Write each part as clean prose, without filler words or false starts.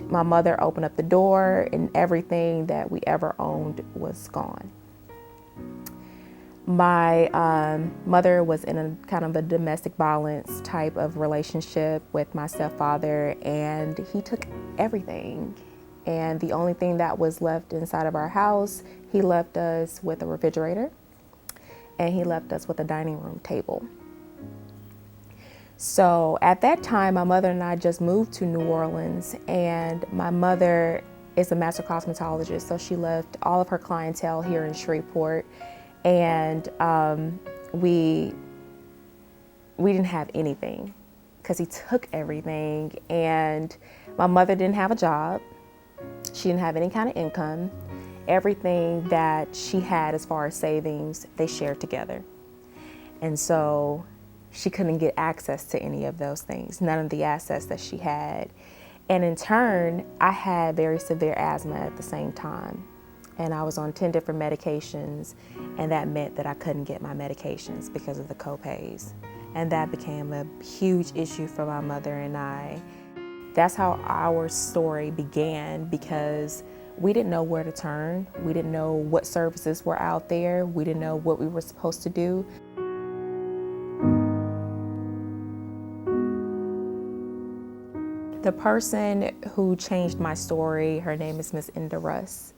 my mother opened up the door and everything that we ever owned was gone. My mother was in a kind of a domestic violence type of relationship with my stepfather, and he took everything. And the only thing that was left inside of our house, he left us with a refrigerator and he left us with a dining room table. So at that time, my mother and I just moved to New Orleans, and my mother is a master cosmetologist, so she left all of her clientele here in Shreveport, and we didn't have anything because he took everything, and my mother didn't have a job. She didn't have any kind of income. Everything that she had as far as savings, they shared together. And so she couldn't get access to any of those things, none of the assets that she had. And in turn, I had very severe asthma at the same time. And I was on 10 different medications, and that meant that I couldn't get my medications because of the copays. And that became a huge issue for my mother and I. That's how our story began, because we didn't know where to turn. We didn't know what services were out there. We didn't know what we were supposed to do. The person who changed my story, her name is Miss Russ,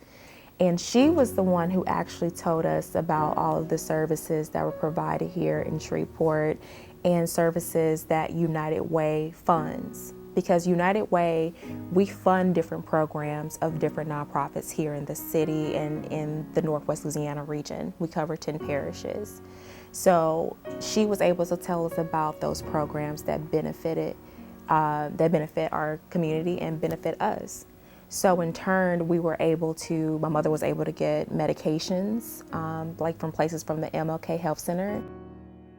and she was the one who actually told us about all of the services that were provided here in Shreveport and services that United Way funds. Because United Way, we fund different programs of different nonprofits here in the city and in the Northwest Louisiana region. We cover 10 parishes. So she was able to tell us about those programs that benefit our community and benefit us. So in turn, my mother was able to get medications, like from places from the MLK Health Center.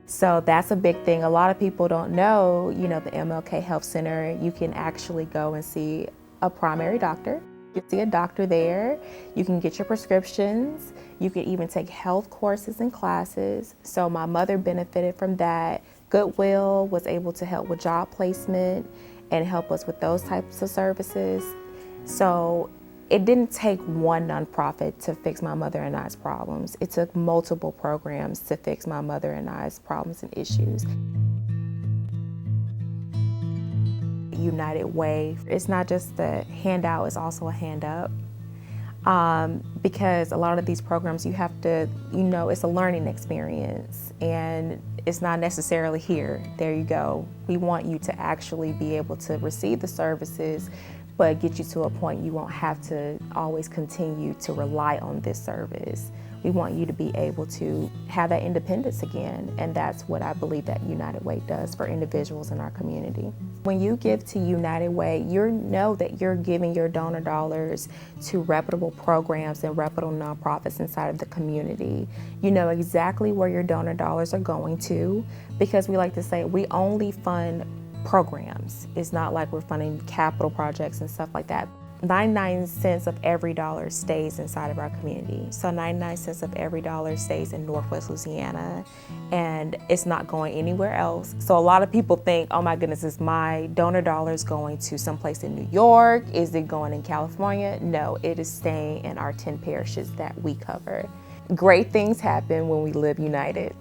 So that's a big thing. A lot of people don't know, the MLK Health Center, you can actually go and see a primary doctor. You can see a doctor there. You can get your prescriptions. You can even take health courses and classes. So my mother benefited from that. Goodwill was able to help with job placement and help us with those types of services. So it didn't take one nonprofit to fix my mother and I's problems. It took multiple programs to fix my mother and I's problems and issues. United Way, it's not just the handout, it's also a hand up. Because a lot of these programs you have to, it's a learning experience, and it's not necessarily here, there you go. We want you to actually be able to receive the services, but get you to a point you won't have to always continue to rely on this service. We want you to be able to have that independence again, and that's what I believe that United Way does for individuals in our community. When you give to United Way, you know that you're giving your donor dollars to reputable programs and reputable nonprofits inside of the community. You know exactly where your donor dollars are going to, because we like to say we only fund programs. It's not like we're funding capital projects and stuff like that. 99 cents of every dollar stays inside of our community. So 99 cents of every dollar stays in Northwest Louisiana, and it's not going anywhere else. So a lot of people think, oh my goodness, is my donor dollars going to someplace in New York? Is it going in California? No, it is staying in our 10 parishes that we cover. Great things happen when we live united.